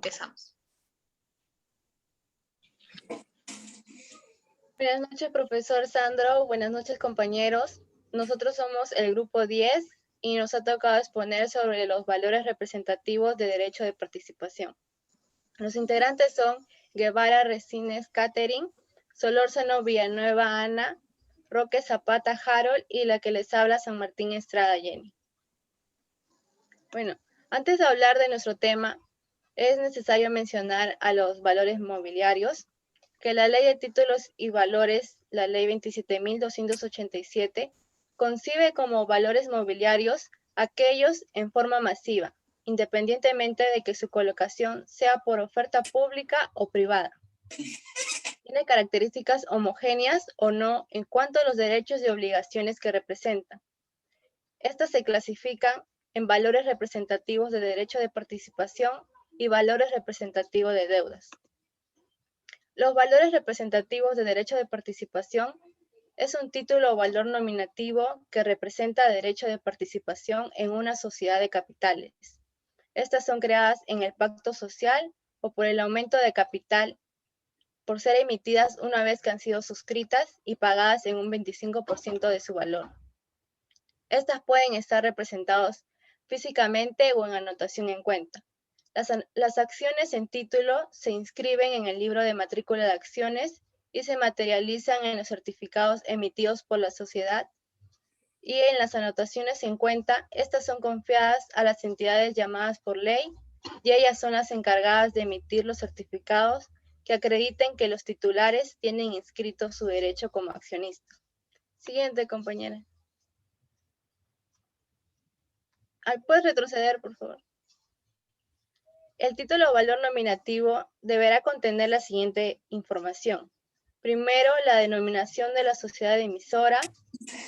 Empezamos. Buenas noches, profesor Sandro. Buenas noches, compañeros. Nosotros somos el grupo 10 y nos ha tocado exponer sobre los valores representativos de derecho de participación. Los integrantes son Guevara Resines Catherine, Solórzano Villanueva Ana, Roque Zapata Harold y la que les habla San Martín Estrada Jenny. Bueno, antes de hablar de nuestro tema, es necesario mencionar a los valores mobiliarios, que la Ley de Títulos y Valores, la Ley 27.287, concibe como valores mobiliarios aquellos en forma masiva, independientemente de que su colocación sea por oferta pública o privada. Tiene características homogéneas o no en cuanto a los derechos y obligaciones que representan. Estas se clasifican en valores representativos de derecho de participación y valores representativos de deudas. Los valores representativos de derecho de participación es un título o valor nominativo que representa derecho de participación en una sociedad de capitales. Estas son creadas en el pacto social o por el aumento de capital por ser emitidas una vez que han sido suscritas y pagadas en un 25% de su valor. Estas pueden estar representadas físicamente o en anotación en cuenta. Las acciones en título se inscriben en el libro de matrícula de acciones y se materializan en los certificados emitidos por la sociedad. Y en las anotaciones en cuenta, estas son confiadas a las entidades llamadas por ley y ellas son las encargadas de emitir los certificados que acrediten que los titulares tienen inscrito su derecho como accionista. Siguiente, compañera. ¿Puedes retroceder, por favor? El título o valor nominativo deberá contener la siguiente información. Primero, la denominación de la sociedad emisora.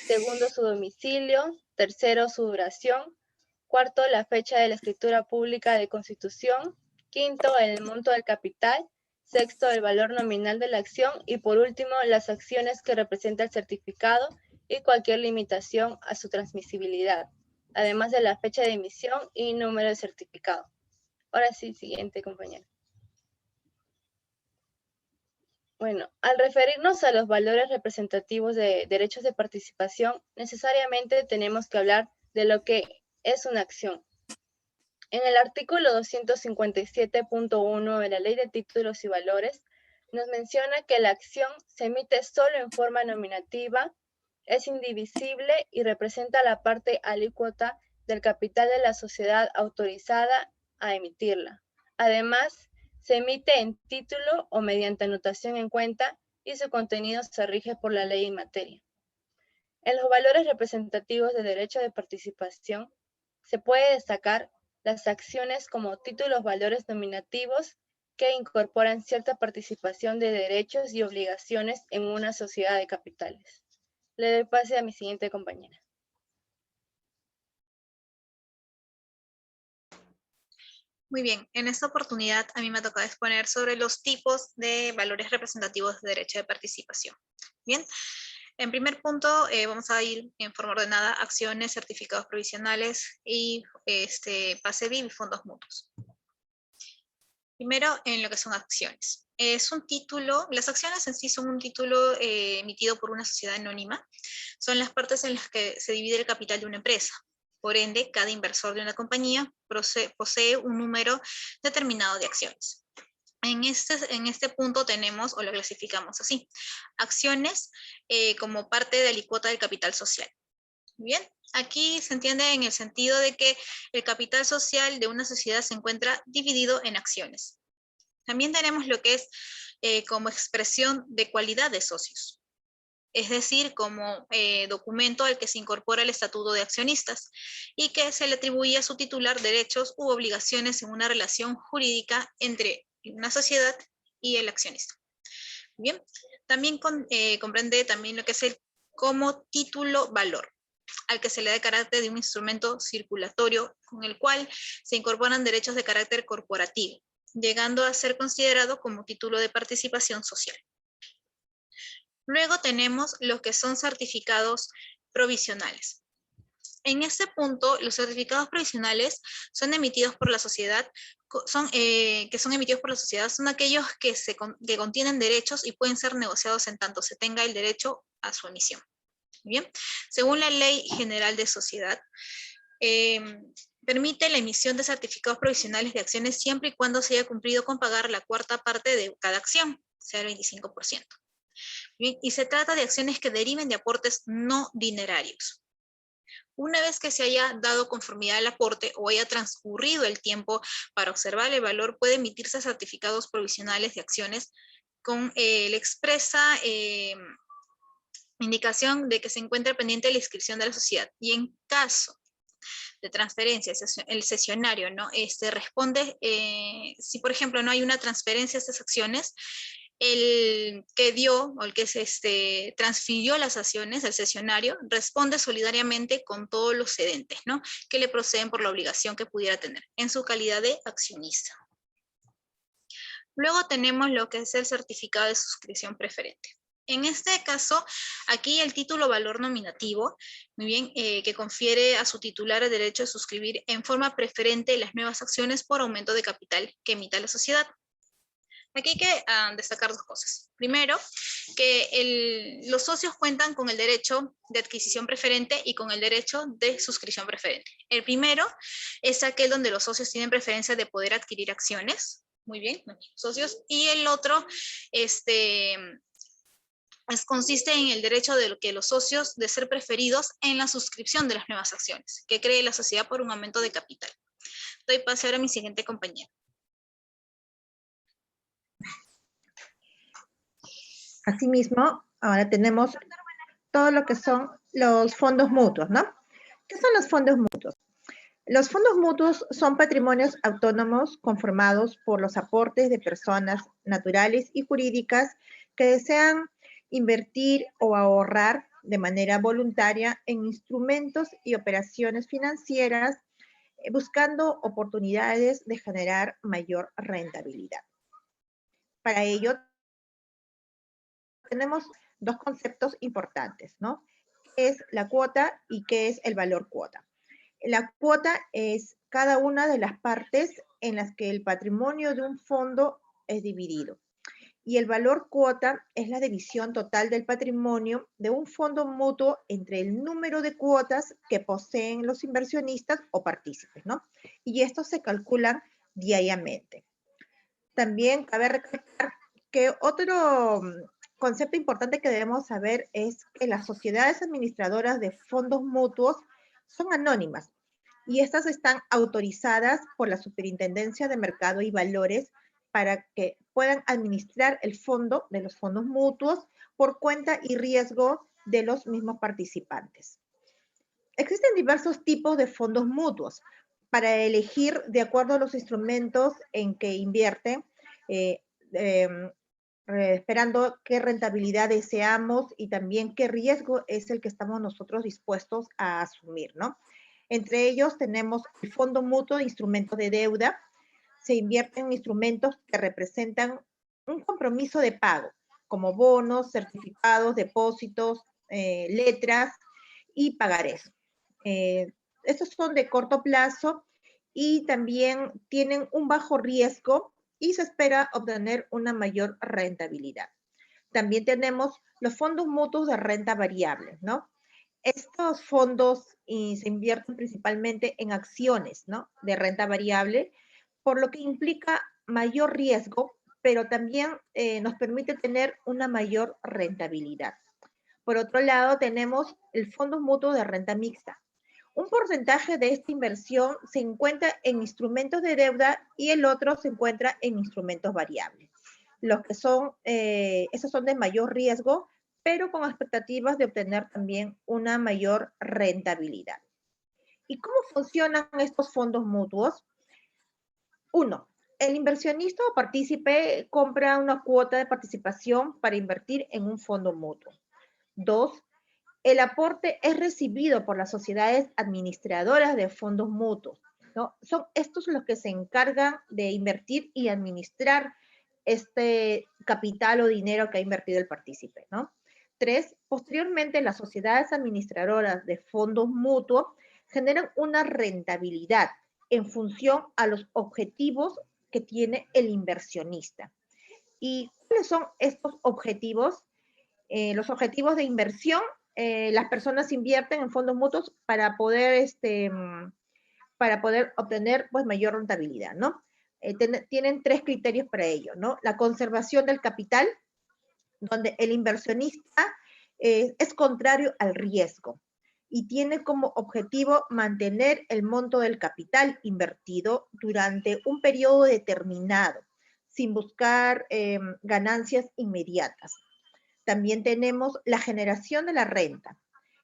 Segundo, su domicilio. Tercero, su duración. Cuarto, la fecha de la escritura pública de constitución. Quinto, el monto del capital. Sexto, el valor nominal de la acción. Y por último, las acciones que representa el certificado y cualquier limitación a su transmisibilidad, además de la fecha de emisión y número de certificado. Ahora sí, siguiente, compañero. Bueno, al referirnos a los valores representativos de derechos de participación, necesariamente tenemos que hablar de lo que es una acción. En el artículo 257.1 de la Ley de Títulos y Valores, nos menciona que la acción se emite solo en forma nominativa, es indivisible y representa la parte alícuota del capital de la sociedad autorizada a emitirla. Además, se emite en título o mediante anotación en cuenta y su contenido se rige por la ley en materia. En los valores representativos de derecho de participación se puede destacar las acciones como títulos valores nominativos que incorporan cierta participación de derechos y obligaciones en una sociedad de capitales. Le doy pase a mi siguiente compañera. Muy bien, en esta oportunidad a mí me ha tocado exponer sobre los tipos de valores representativos de derecho de participación. Bien, en primer punto vamos a ir en forma ordenada: acciones, certificados provisionales y pase BIM y fondos mutuos. Primero, en lo que son acciones. Es un título, las acciones en sí son un título emitido por una sociedad anónima. Son las partes en las que se divide el capital de una empresa. Por ende, cada inversor de una compañía posee un número determinado de acciones. En este punto tenemos, o lo clasificamos así, acciones como parte de la alícuota del capital social. Bien, aquí se entiende en el sentido de que el capital social de una sociedad se encuentra dividido en acciones. También tenemos lo que es como expresión de cualidad de socios, es decir, como documento al que se incorpora el estatuto de accionistas y que se le atribuye a su titular derechos u obligaciones en una relación jurídica entre una sociedad y el accionista. Bien, también comprende también lo que es el como título valor, al que se le da carácter de un instrumento circulatorio con el cual se incorporan derechos de carácter corporativo, llegando a ser considerado como título de participación social. Luego tenemos lo que son certificados provisionales. En este punto, los certificados provisionales son emitidos por la sociedad, son emitidos por la sociedad, son aquellos que contienen derechos y pueden ser negociados en tanto se tenga el derecho a su emisión. Bien, según la Ley General de Sociedad, permite la emisión de certificados provisionales de acciones siempre y cuando se haya cumplido con pagar la cuarta parte de cada acción, sea el 25%. Bien, y se trata de acciones que deriven de aportes no dinerarios. Una vez que se haya dado conformidad al aporte o haya transcurrido el tiempo para observar el valor, puede emitirse certificados provisionales de acciones con la expresa indicación de que se encuentra pendiente la inscripción de la sociedad. Y en caso de transferencia, el cesionario, ¿no? Responde, si por ejemplo no hay una transferencia de estas acciones, el que dio o el que se transfirió las acciones, el cesionario, responde solidariamente con todos los cedentes, ¿no? Que le proceden por la obligación que pudiera tener en su calidad de accionista. Luego tenemos lo que es el certificado de suscripción preferente. En este caso, aquí el título valor nominativo, muy bien, que confiere a su titular el derecho de suscribir en forma preferente las nuevas acciones por aumento de capital que emita la sociedad. Aquí hay que destacar dos cosas. Primero, que los socios cuentan con el derecho de adquisición preferente y con el derecho de suscripción preferente. El primero es aquel donde los socios tienen preferencia de poder adquirir acciones. Muy bien, socios. Y el otro, consiste en el derecho de que los socios de ser preferidos en la suscripción de las nuevas acciones que cree la sociedad por un aumento de capital. Doy paso ahora a mi siguiente compañero. Asimismo, ahora tenemos todo lo que son los fondos mutuos, ¿no? ¿Qué son los fondos mutuos? Los fondos mutuos son patrimonios autónomos conformados por los aportes de personas naturales y jurídicas que desean invertir o ahorrar de manera voluntaria en instrumentos y operaciones financieras buscando oportunidades de generar mayor rentabilidad. Para ello, tenemos dos conceptos importantes, ¿no? ¿Qué es la cuota y qué es el valor cuota? La cuota es cada una de las partes en las que el patrimonio de un fondo es dividido. Y el valor cuota es la división total del patrimonio de un fondo mutuo entre el número de cuotas que poseen los inversionistas o partícipes, ¿no? Y estos se calculan diariamente. También cabe recalcar que otro concepto importante que debemos saber es que las sociedades administradoras de fondos mutuos son anónimas y estas están autorizadas por la Superintendencia de Mercado y Valores para que puedan administrar el fondo de los fondos mutuos por cuenta y riesgo de los mismos participantes. Existen diversos tipos de fondos mutuos para elegir de acuerdo a los instrumentos en que invierte, esperando qué rentabilidad deseamos y también qué riesgo es el que estamos nosotros dispuestos a asumir, ¿no? Entre ellos tenemos el fondo mutuo de instrumentos de deuda. Se invierten en instrumentos que representan un compromiso de pago, como bonos, certificados, depósitos, letras y pagarés. Estos son de corto plazo y también tienen un bajo riesgo y se espera obtener una mayor rentabilidad. También tenemos los fondos mutuos de renta variable, ¿no? Estos fondos se invierten principalmente en acciones, ¿no? De renta variable, por lo que implica mayor riesgo, pero también nos permite tener una mayor rentabilidad. Por otro lado, tenemos el fondo mutuo de renta mixta. Un porcentaje de esta inversión se encuentra en instrumentos de deuda y el otro se encuentra en instrumentos variables. Los que son, esos son de mayor riesgo, pero con expectativas de obtener también una mayor rentabilidad. ¿Y cómo funcionan estos fondos mutuos? Uno, el inversionista o partícipe compra una cuota de participación para invertir en un fondo mutuo. Dos, el aporte es recibido por las sociedades administradoras de fondos mutuos, ¿no? Son estos los que se encargan de invertir y administrar este capital o dinero que ha invertido el partícipe, ¿no? Tres, posteriormente las sociedades administradoras de fondos mutuos generan una rentabilidad en función a los objetivos que tiene el inversionista. ¿Y cuáles son estos objetivos? Los objetivos de inversión, las personas invierten en fondos mutuos para poder obtener pues, mayor rentabilidad, ¿no? Tienen 3 criterios para ello, ¿no? La conservación del capital, donde el inversionista es contrario al riesgo y tiene como objetivo mantener el monto del capital invertido durante un periodo determinado, sin buscar ganancias inmediatas. También tenemos la generación de la renta.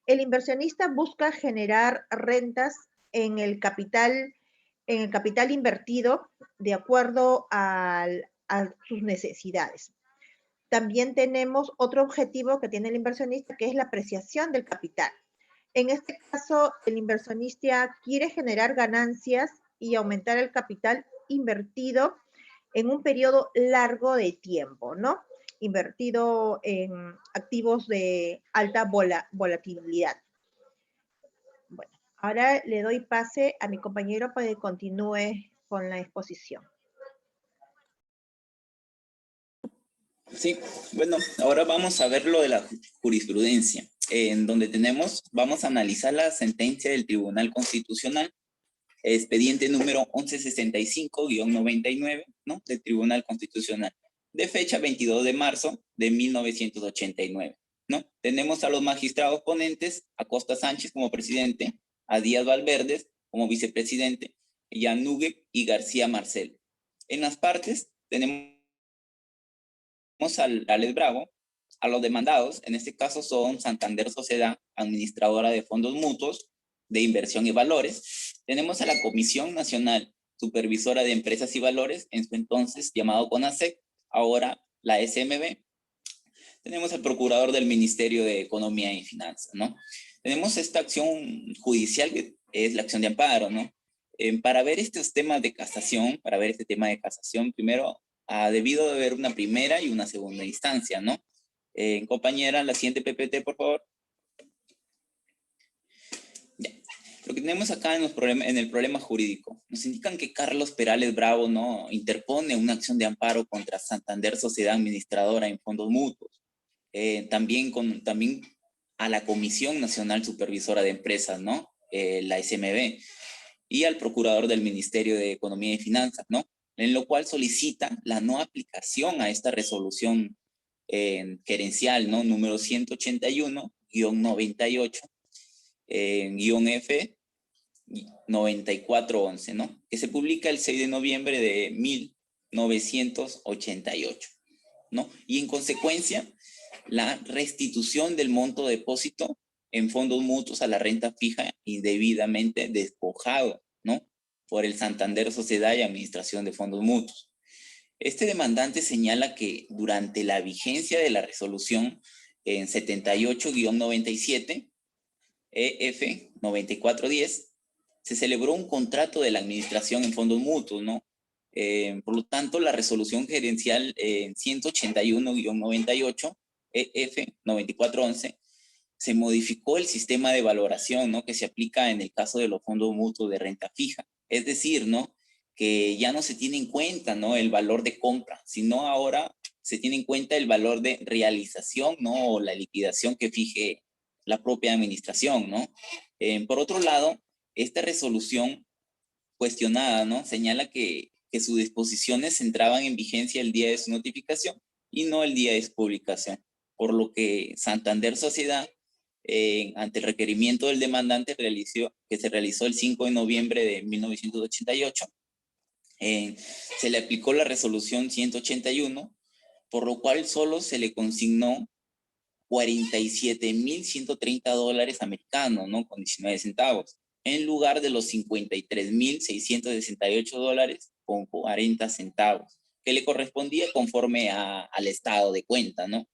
El inversionista busca generar rentas en el capital invertido de acuerdo a sus necesidades. También tenemos otro objetivo que tiene el inversionista, que es la apreciación del capital. En este caso, el inversionista quiere generar ganancias y aumentar el capital invertido en un periodo largo de tiempo, ¿no? Invertido en activos de alta volatilidad. Bueno, ahora le doy pase a mi compañero para que continúe con la exposición. Sí, bueno, ahora vamos a ver lo de la jurisprudencia, en donde vamos a analizar la sentencia del Tribunal Constitucional, expediente número 1165-99, ¿no? Del Tribunal Constitucional, de fecha 22 de marzo de 1989, ¿no? Tenemos a los magistrados ponentes, Acosta Sánchez como presidente, a Díaz Valverde como vicepresidente, y a Núguez y García Marcel. En las partes tenemos al Alex Bravo, a los demandados, en este caso son Santander Sociedad, administradora de fondos mutuos de inversión y valores. Tenemos a la Comisión Nacional Supervisora de Empresas y Valores, en su entonces llamado CONASEC, ahora la SMB. Tenemos al Procurador del Ministerio de Economía y Finanzas, ¿no? Tenemos esta acción judicial que es la acción de amparo, ¿no? Para ver estos temas de casación, primero ha debido de haber una primera y una segunda instancia, ¿no? Compañera, la siguiente PPT, por favor. Ya. Lo que tenemos acá en el problema jurídico, nos indican que Carlos Perales Bravo, ¿no?, interpone una acción de amparo contra Santander Sociedad Administradora en fondos mutuos. También a la Comisión Nacional Supervisora de Empresas, ¿no? La SMB, y al Procurador del Ministerio de Economía y Finanzas, ¿no? En lo cual solicita la no aplicación a esta resolución gerencial, ¿no? Número 181-98, F 9411, ¿no? Que se publica el 6 de noviembre de 1988, ¿no? Y en consecuencia, la restitución del monto depósito en fondos mutuos a la renta fija indebidamente despojado, ¿no?, por el Santander Sociedad y Administración de Fondos Mutuos. Este demandante señala que durante la vigencia de la resolución en 78-97, EF 9410, se celebró un contrato de la administración en fondos mutuos, ¿no? Por lo tanto, la resolución gerencial 181-98, EF 9411, se modificó el sistema de valoración, ¿no?, que se aplica en el caso de los fondos mutuos de renta fija. Es decir, ¿no?, que ya no se tiene en cuenta, ¿no?, el valor de compra, sino ahora se tiene en cuenta el valor de realización, ¿no?, o la liquidación que fije la propia administración, ¿no? Por otro lado, esta resolución cuestionada, ¿no?, señala que sus disposiciones entraban en vigencia el día de su notificación y no el día de su publicación, por lo que Santander Sociedad, ante el requerimiento del demandante que se realizó el 5 de noviembre de 1988, se le aplicó la resolución 181, por lo cual solo se le consignó $47,130 americanos, ¿no?, con 19 centavos, en lugar de los $53,668 con 40 centavos, que le correspondía conforme al estado de cuenta, ¿no?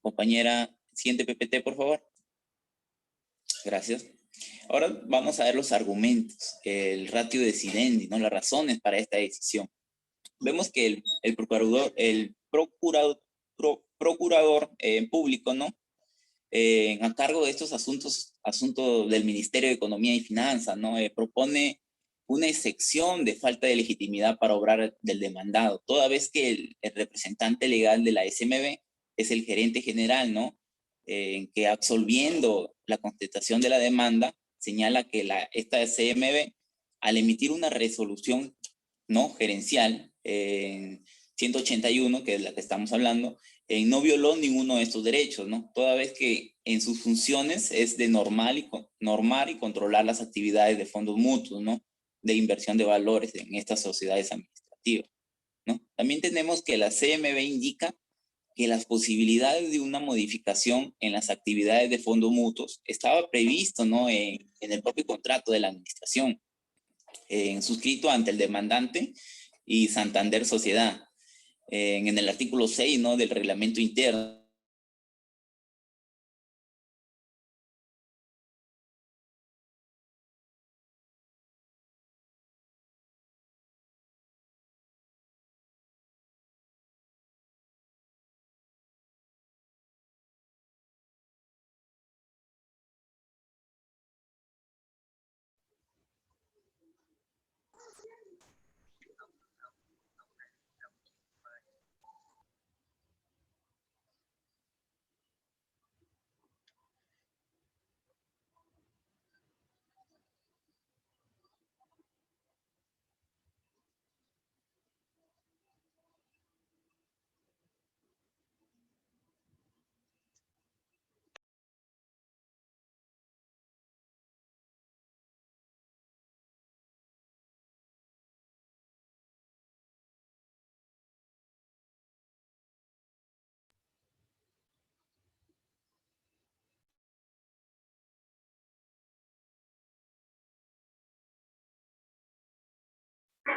Compañera, siguiente PPT, por favor. Gracias. Ahora vamos a ver los argumentos, el ratio decidendi, ¿no?, las razones para esta decisión. Vemos que el procurador público, ¿no?, a cargo de estos asuntos del Ministerio de Economía y Finanzas, ¿no? Propone una excepción de falta de legitimidad para obrar del demandado, toda vez que el representante legal de la SMB es el gerente general, ¿no? Que absolviendo la contestación de la demanda, señala que esta SMB, al emitir una resolución, ¿no?, gerencial, 181, que es la que estamos hablando, no violó ninguno de estos derechos, ¿no? Toda vez que en sus funciones es de normar y controlar las actividades de fondos mutuos, ¿no?, de inversión de valores en estas sociedades administrativas, ¿no? También tenemos que la CMB indica que las posibilidades de una modificación en las actividades de fondos mutuos estaba previsto, ¿no?, en el propio contrato de la administración, suscrito ante el demandante y Santander Sociedad, en el artículo 6, ¿no?, del reglamento interno.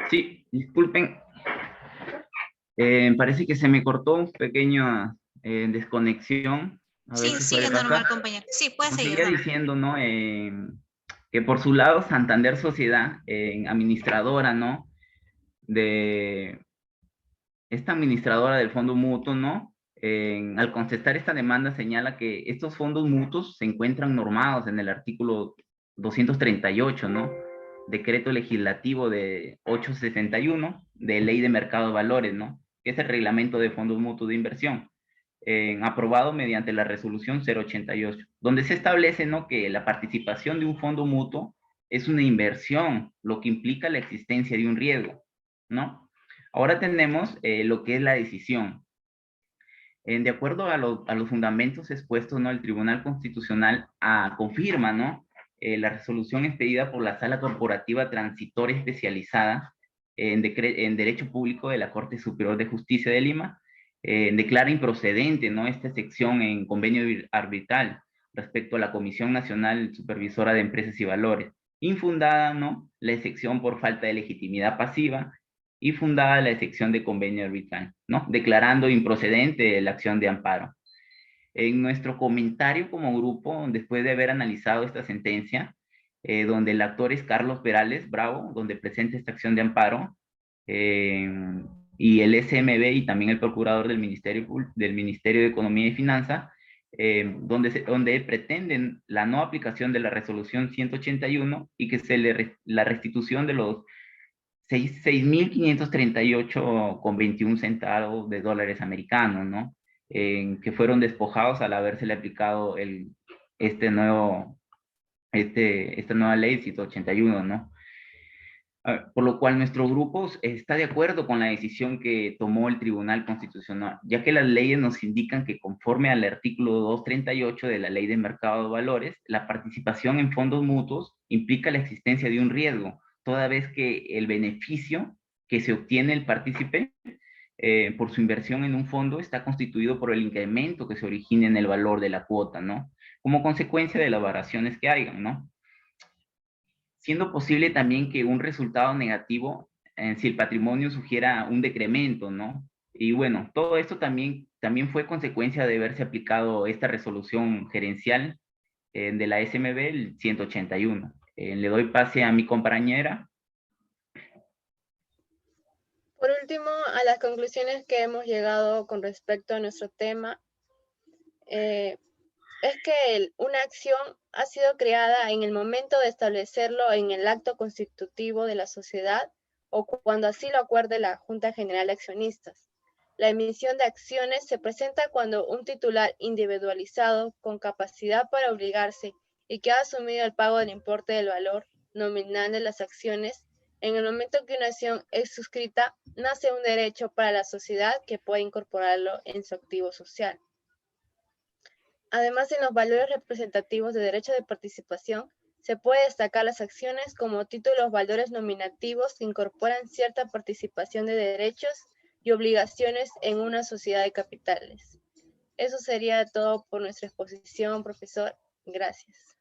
Sí, disculpen. Parece que se me cortó un pequeño desconexión. A Sí, veces suele sigue pasar. normal, compañero. Sí, puede seguir. Seguía diciendo, ¿no? Que por su lado Santander Sociedad, administradora, ¿no?, de esta administradora del fondo mutuo, ¿no?, al contestar esta demanda señala que estos fondos mutuos se encuentran normados en el artículo 238, ¿no?, decreto legislativo de 861 de Ley de Mercado de Valores, ¿no?, que es el reglamento de fondos mutuos de inversión, aprobado mediante la resolución 088, donde se establece, ¿no?, que la participación de un fondo mutuo es una inversión, lo que implica la existencia de un riesgo, ¿no? Ahora tenemos lo que es la decisión. De acuerdo a los fundamentos expuestos, ¿no?, el Tribunal Constitucional confirma, ¿no?, la resolución expedida por la Sala Corporativa Transitoria Especializada en Derecho Público de la Corte Superior de Justicia de Lima, declara improcedente, ¿no?, esta sección en convenio arbitral respecto a la Comisión Nacional Supervisora de Empresas y Valores, infundada, ¿no?, la excepción por falta de legitimidad pasiva, y fundada la excepción de convenio arbitral, ¿no?, declarando improcedente la acción de amparo. En nuestro comentario como grupo, después de haber analizado esta sentencia, donde el actor es Carlos Perales Bravo, donde presenta esta acción de amparo, y el SMB y también el procurador del Ministerio de Economía y Finanzas, donde pretenden la no aplicación de la resolución 181 y que la restitución de los 6.538,21 centavos de dólares americanos, ¿no?, que fueron despojados al habérsele aplicado esta nueva ley 181, ¿no? Por lo cual nuestro grupo está de acuerdo con la decisión que tomó el Tribunal Constitucional, ya que las leyes nos indican que conforme al artículo 238 de la Ley de Mercado de Valores, la participación en fondos mutuos implica la existencia de un riesgo, toda vez que el beneficio que se obtiene el partícipe por su inversión en un fondo está constituido por el incremento que se origina en el valor de la cuota, ¿no?, como consecuencia de las variaciones que hayan, ¿no?, siendo posible también que un resultado negativo si el patrimonio sugiera un decremento, ¿no? Y bueno, todo esto también fue consecuencia de haberse aplicado esta resolución gerencial de la SMB, el 181. Le doy pase a mi compañera. Por último, a las conclusiones que hemos llegado con respecto a nuestro tema, es que una acción ha sido creada en el momento de establecerlo en el acto constitutivo de la sociedad o cuando así lo acuerde la Junta General de Accionistas. La emisión de acciones se presenta cuando un titular individualizado con capacidad para obligarse y que ha asumido el pago del importe del valor nominal de las acciones, en el momento que una acción es suscrita, nace un derecho para la sociedad que puede incorporarlo en su activo social. Además, en los valores representativos de derecho de participación, se puede destacar las acciones como títulos valores nominativos que incorporan cierta participación de derechos y obligaciones en una sociedad de capitales. Eso sería todo por nuestra exposición, profesor. Gracias.